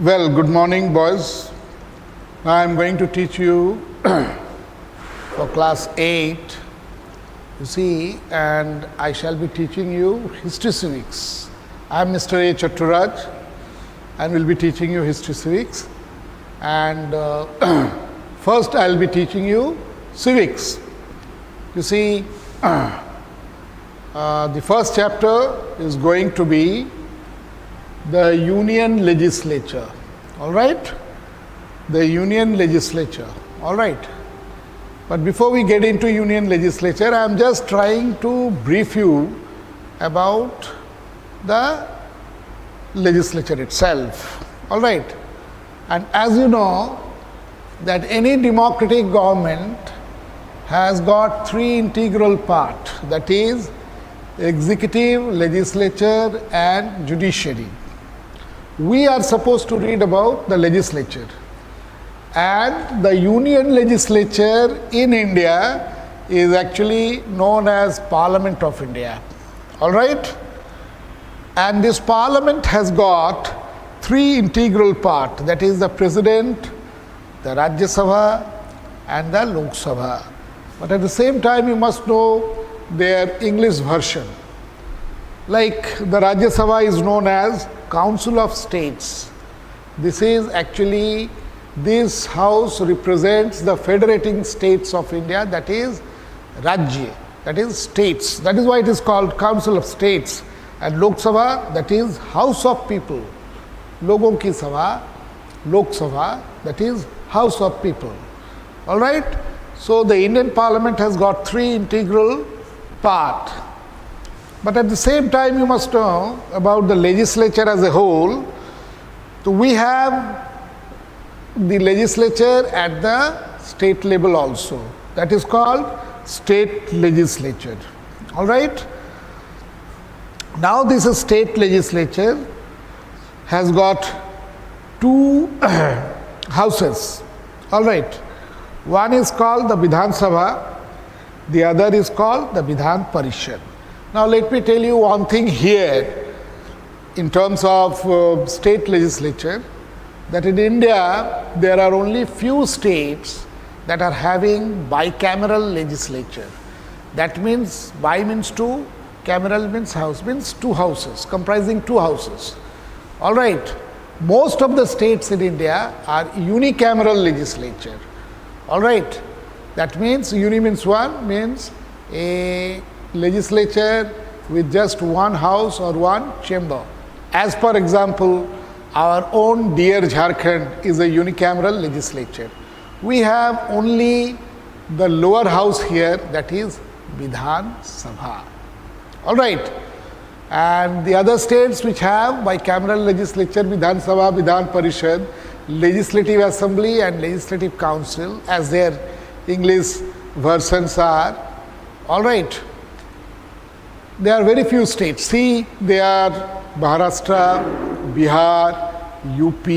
Well, good morning, boys. Now I am going to teach you for class 8, you see, and I shall be teaching you history civics. I am Mr. A. Chatturaj and will be teaching you history civics. And first I will be teaching you civics. You see, the first chapter is going to be the Union Legislature, all right? The Union Legislature, all right? But before we get into Union Legislature, I am just trying to brief you about the legislature itself, all right? And as you know, that any democratic government has got three integral parts, that is, executive, legislature, and judiciary. We are supposed to read about the legislature, and the Union Legislature in India is actually known as Parliament of India, all right? And this Parliament has got three integral parts, that is the President, the Rajya Sabha, and the Lok Sabha. But at the same time, you must know their English version. Like the Rajya Sabha is known as Council of States. This is actually, this house represents the federating states of India, that is Rajya, that is states. That is why it is called Council of States. And Lok Sabha, that is House of People. Logon ki Sabha, Lok Sabha, that is House of People. All right? So the Indian Parliament has got three integral parts. But at the same time, you must know about the legislature as a whole. So we have the legislature at the state level also. That is called state legislature. All right? Now this state legislature has got two houses. All right? One is called the Vidhan Sabha, the other is called the Vidhan Parishad. Now let me tell you one thing here in terms of state legislature, that in India there are only few states that are having bicameral legislature. That means bi means two, cameral means house, means two houses, comprising two houses. All right. Most of the states in India are unicameral legislature. All right. That means uni means one, means a legislature with just one house or one chamber. As per example, our own dear Jharkhand is a unicameral legislature. We have only the lower house here, that is Vidhan Sabha. All right. And the other states which have bicameral legislature, Vidhan Sabha, Vidhan Parishad, Legislative Assembly and Legislative Council, as their English versions are. All right. There are very few states. See, they are Maharashtra, Bihar, UP,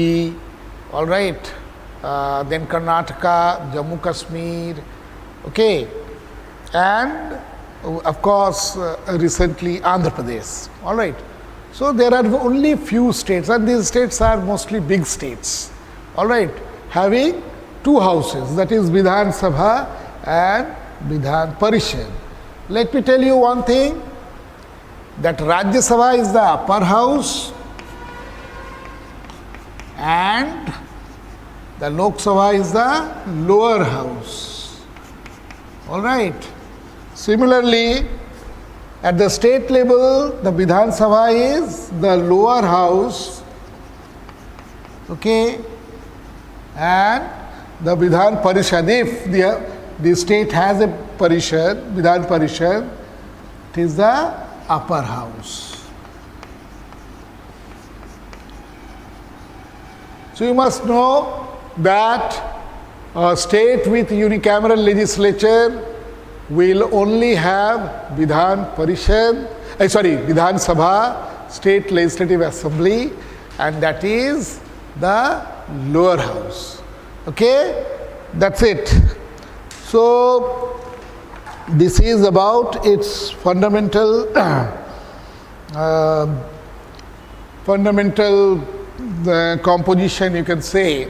all right, then Karnataka, Jammu Kashmir, okay, and of course recently Andhra Pradesh, all right. So there are only few states, and these states are mostly big states, all right, having two houses, that is Vidhan Sabha and Vidhan Parishad. Let me tell you one thing, that Rajya Sabha is the upper house and the Lok Sabha is the lower house. All right. Similarly, at the state level, the Vidhan Sabha is the lower house, okay, and the Vidhan Parishad, if the state has a Parishad, Vidhan Parishad, it is the upper house. So you must know that a state with unicameral legislature will only have Vidhan Parishad, Vidhan Sabha, State Legislative Assembly, and that is the lower house. Okay, that's it. So this is about its fundamental the composition, you can say.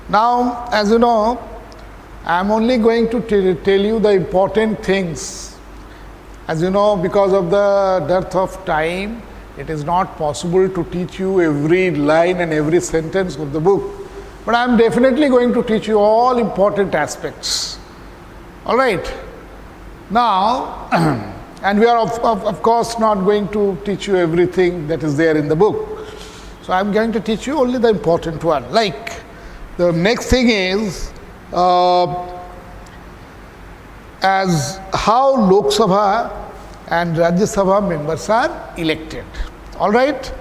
Now, as you know, I am only going to tell you the important things. As you know, because of the dearth of time, it is not possible to teach you every line and every sentence of the book. But I am definitely going to teach you all important aspects. All right. Now, and we are of course not going to teach you everything that is there in the book. So I am going to teach you only the important one. Like the next thing is as how Lok Sabha and Rajya Sabha members are elected. All right.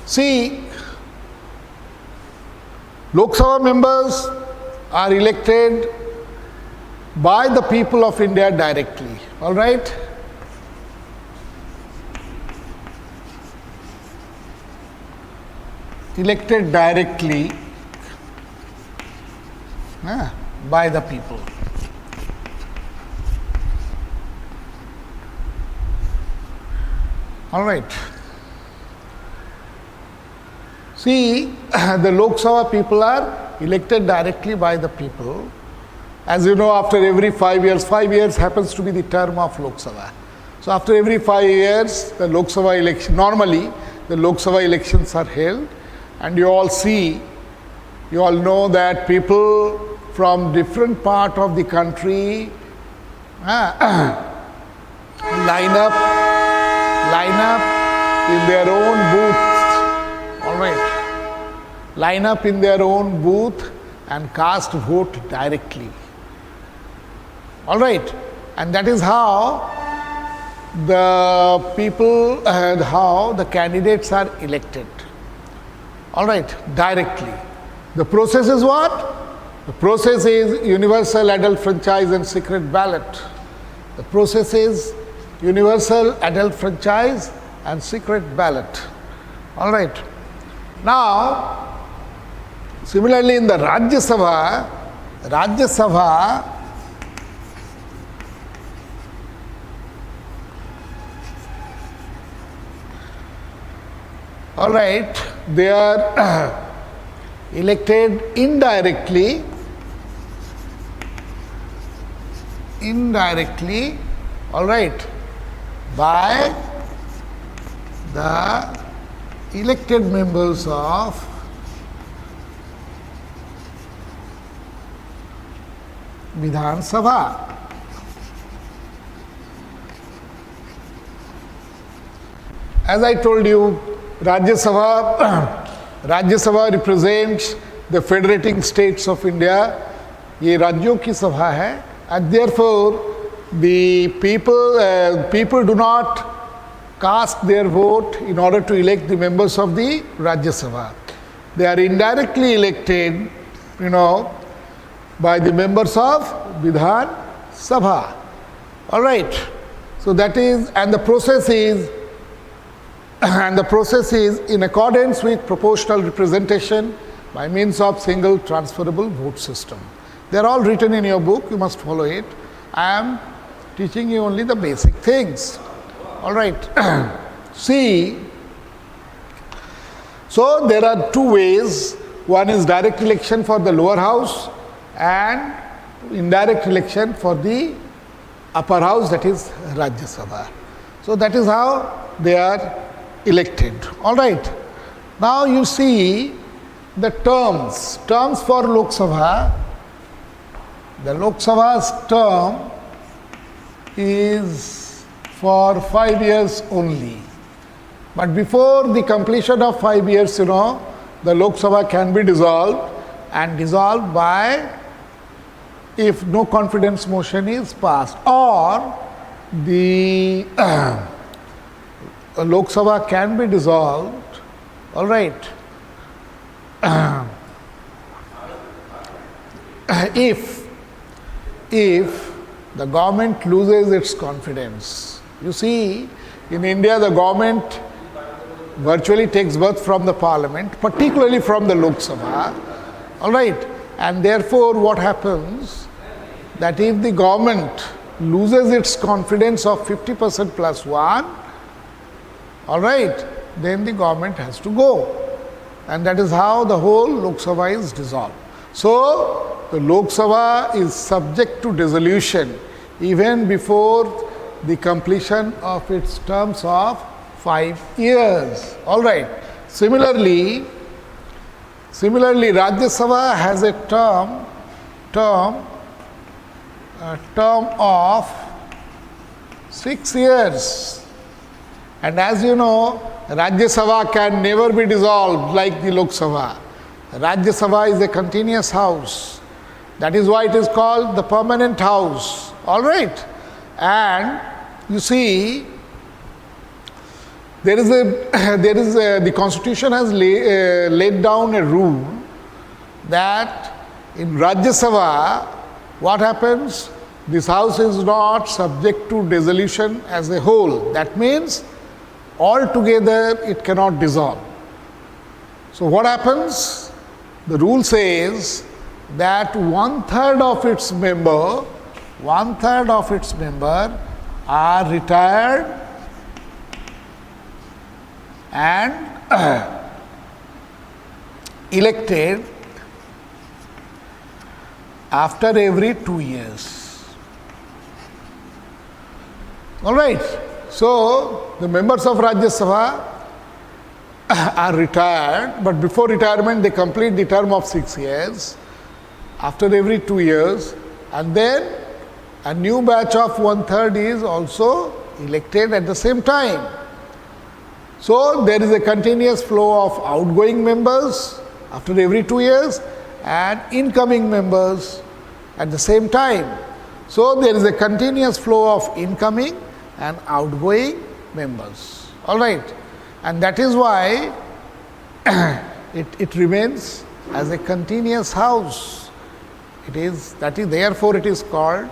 See, Lok Sabha members are elected by the people of India directly. All right. Elected directly by the people. All right. See, the Lok Sabha people are elected directly by the people. As you know, after every 5 years happens to be the term of Lok Sabha. So after every 5 years, the Lok Sabha election, normally the Lok Sabha elections are held, and you all see, you all know that people from different part of the country line up in their own booths. All right. Line up in their own booth and cast vote directly. All right. And that is how the people, how the candidates are elected. All right. Directly. The process is what? The process is universal adult franchise and secret ballot. The process is universal adult franchise and secret ballot. All right. Now, similarly, in the Rajya Sabha, all right, they are elected indirectly, all right, by the elected members of Vidhan Sabha. As I told you, Rajya Sabha represents the federating states of India. ये राज्यों की सभा है, and therefore the people do not cast their vote in order to elect the members of the Rajya Sabha. They are indirectly elected, by the members of Vidhan Sabha. All right. So that is, and the process is in accordance with proportional representation by means of single transferable vote system. They are all written in your book. You must follow it. I am teaching you only the basic things. All right. See, so there are two ways. One is direct election for the lower house and indirect election for the upper house, that is Rajya Sabha. So that is how they are elected. All right. Now you see the terms for Lok Sabha. The Lok Sabha's term is for 5 years only. But before the completion of 5 years, the Lok Sabha can be dissolved, and dissolved by, if no confidence motion is passed, or the Lok Sabha can be dissolved, all right, if the government loses its confidence. You see, in India, the government virtually takes birth from the parliament, particularly from the Lok Sabha. All right. And therefore, what happens that if the government loses its confidence of 50% plus 1, all right, then the government has to go. And that is how the whole Lok Sabha is dissolved. So, the Lok Sabha is subject to dissolution even before the completion of its terms of 5 years. All right. Similarly, Rajya Sabha has a term of 6 years. And as you know, Rajya Sabha can never be dissolved like the Lok Sabha. Rajya Sabha is a continuous house. That is why it is called the permanent house. All right. And you see, the Constitution has laid down a rule that in Rajya Sabha, what happens? This house is not subject to dissolution as a whole. That means altogether it cannot dissolve. So what happens? The rule says that 1/3 of its member are retired and elected after every 2 years. All right. So, the members of Rajya Sabha are retired, but before retirement they complete the term of 6 years, after every 2 years, and then a new batch of 1/3 is also elected at the same time. So, there is a continuous flow of outgoing members after every 2 years and incoming members at the same time. So, there is a continuous flow of incoming and outgoing members. All right. And that is why it remains as a continuous house. Therefore, it is called